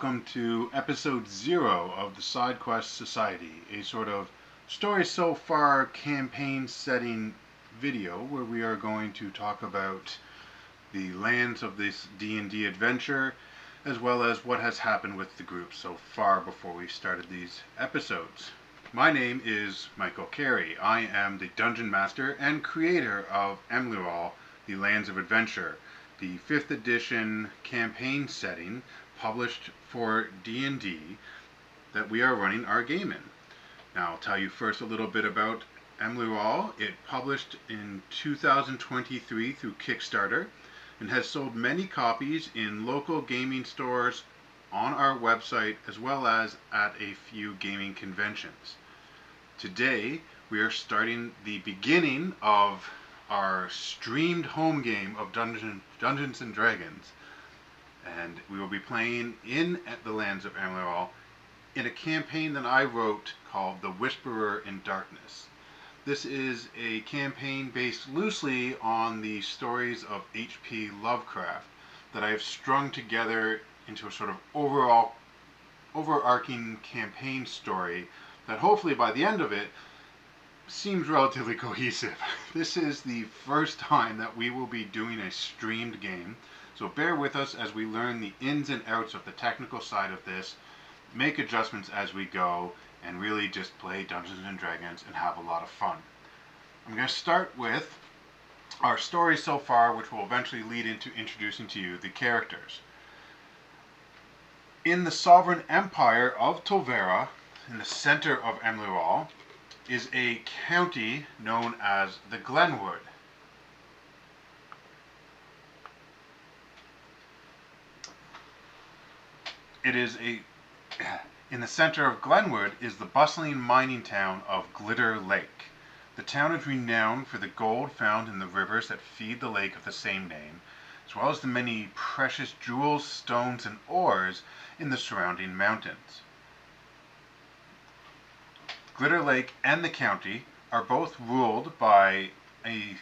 welcome to episode 0 of the Side Quest Society, a sort of story so far campaign setting video where we are going to talk about the lands of this D&D adventure as well as what has happened with the group so far before we started these episodes. My name is Michael Carey. I am the Dungeon Master and creator of Emlearal, the Lands of Adventure, the 5th edition campaign setting published for D&D that we are running our game in. Now I'll tell you first a little bit about Emlearal. It published in 2023 through Kickstarter and has sold many copies in local gaming stores, on our website, as well as at a few gaming conventions. Today we are starting the beginning of our streamed home game of Dungeons and Dragons, and we will be playing in the lands of Emlearal in a campaign that I wrote called The Whisperer in Darkness. This is a campaign based loosely on the stories of H.P. Lovecraft that I have strung together into a sort of overarching campaign story that hopefully by the end of it seems relatively cohesive. This is the first time that we will be doing a streamed game, so bear with us as we learn the ins and outs of the technical side of this, make adjustments as we go, and really just play Dungeons and Dragons and have a lot of fun. I'm going to start with our story so far, which will eventually lead into introducing to you the characters. In the sovereign empire of Tolvera, in the center of Emlearal, is a county known as the Glenwood. In the center of Glenwood is the bustling mining town of Glitter Lake. The town is renowned for the gold found in the rivers that feed the lake of the same name, as well as the many precious jewels, stones, and ores in the surrounding mountains. Glitter Lake and the county are both ruled by a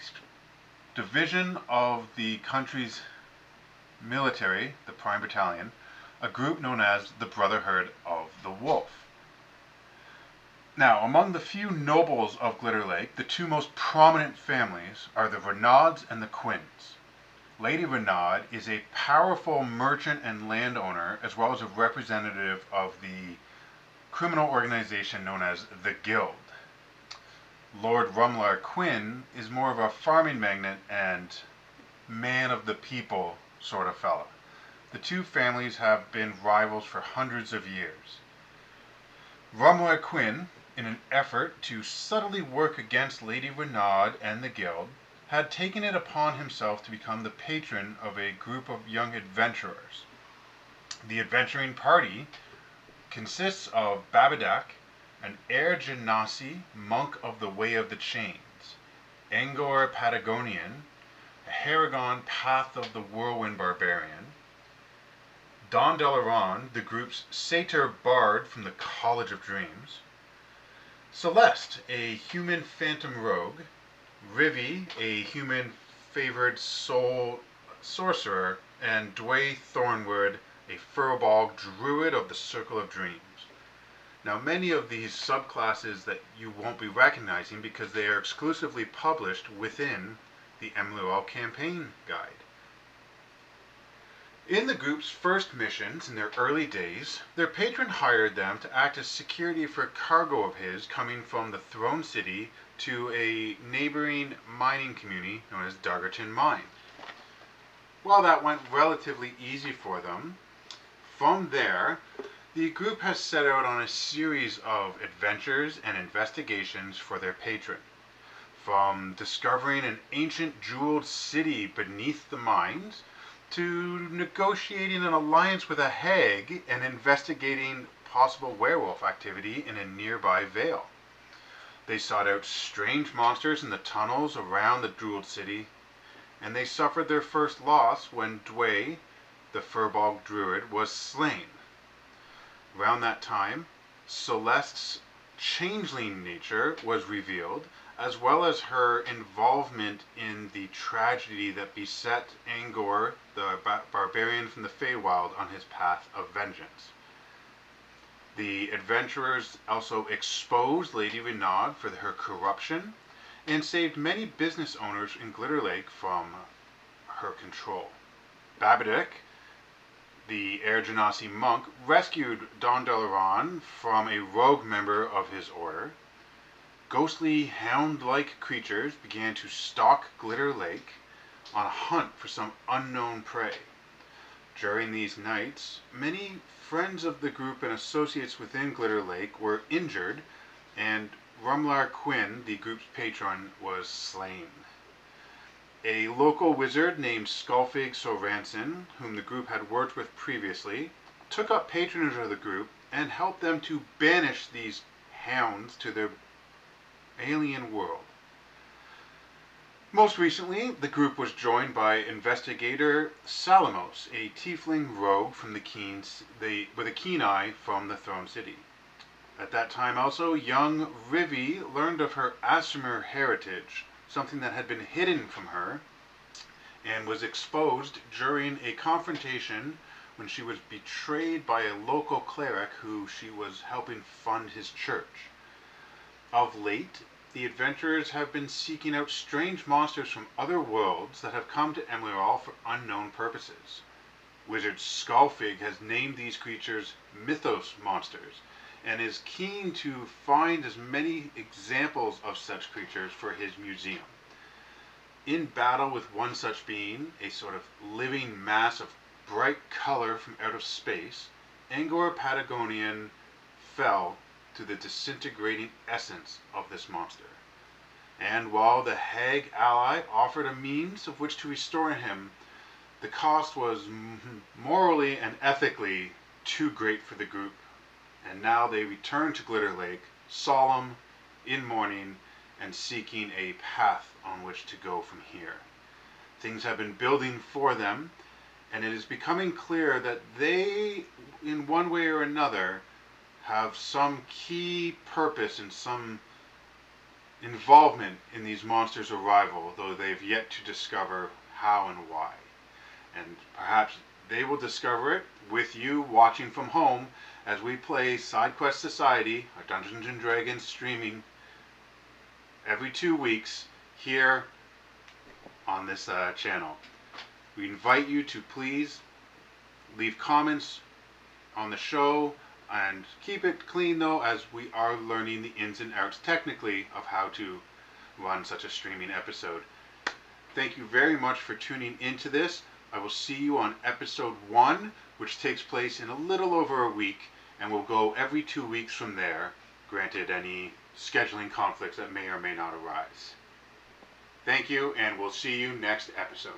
division of the country's military, the Prime Battalion, a group known as the Brotherhood of the Wolf. Now, among the few nobles of Glitter Lake, the two most prominent families are the Renauds and the Quinns. Lady Renaud is a powerful merchant and landowner, as well as a representative of the criminal organization known as the Guild. Lord Rumlar Quinn is more of a farming magnate and man of the people sort of fella. The two families have been rivals for hundreds of years. Rumlar Quinn, in an effort to subtly work against Lady Renaud and the Guild, had taken it upon himself to become the patron of a group of young adventurers. The adventuring party consists of Babadak, an Air Genasi monk of the Way of the Chains, Angor Patagonian, a Haragon Path of the Whirlwind Barbarian, Don Delaron, the group's satyr bard from the College of Dreams, Celeste, a human phantom rogue, Rivi, a human favored soul sorcerer, and Dway Thornwood, a furball druid of the Circle of Dreams. Now, many of these subclasses that you won't be recognizing because they are exclusively published within the Emlearal campaign guide. In the group's first missions in their early days, their patron hired them to act as security for a cargo of his coming from the Throne City to a neighboring mining community known as Duggerton Mine. While that went relatively easy for them, from there, the group has set out on a series of adventures and investigations for their patron. From discovering an ancient jeweled city beneath the mines, to negotiating an alliance with a hag and investigating possible werewolf activity in a nearby vale. They sought out strange monsters in the tunnels around the jeweled city, and they suffered their first loss when Dway, the furball druid, was slain. Around that time, Celeste's changeling nature was revealed, as well as her involvement in the tragedy that beset Angor, the barbarian from the Feywild, on his path of vengeance. The adventurers also exposed Lady Renaud for her corruption and saved many business owners in Glitter Lake from her control. Babadook, the Air Genasi monk, rescued Don Delaron from a rogue member of his order. Ghostly hound-like creatures began to stalk Glitter Lake on a hunt for some unknown prey. During these nights, many friends of the group and associates within Glitter Lake were injured, and Rumlar Quinn, the group's patron, was slain. A local wizard named Skullfig Soranson, whom the group had worked with previously, took up patronage of the group and helped them to banish these hounds to their alien world. Most recently, the group was joined by Investigator Salamos, a tiefling rogue from with a keen eye from the Throne City. At that time also, young Rivi learned of her Aasimar heritage, something that had been hidden from her, and was exposed during a confrontation when she was betrayed by a local cleric who she was helping fund his church. Of late, the adventurers have been seeking out strange monsters from other worlds that have come to Emlearal for unknown purposes. Wizard Skullfig has named these creatures mythos monsters, and is keen to find as many examples of such creatures for his museum. In battle with one such being, a sort of living mass of bright color from out of space, Angor Patagonian fell to the disintegrating essence of this monster. And while the hag ally offered a means of which to restore him, the cost was morally and ethically too great for the group, and now they return to Glitter Lake, solemn, in mourning, and seeking a path on which to go from here. Things have been building for them, and it is becoming clear that they, in one way or another, have some key purpose and some involvement in these monsters' arrival, though they've yet to discover how and why. And perhaps they will discover it with you watching from home as we play SideQuest Society, our Dungeons & Dragons streaming every 2 weeks here on this channel. We invite you to please leave comments on the show, and keep it clean though, as we are learning the ins and outs technically of how to run such a streaming episode. Thank you very much for tuning into this. I will see you on episode 1, which takes place in a little over a week, and will go every 2 weeks from there, granted any scheduling conflicts that may or may not arise. Thank you, and we'll see you next episode.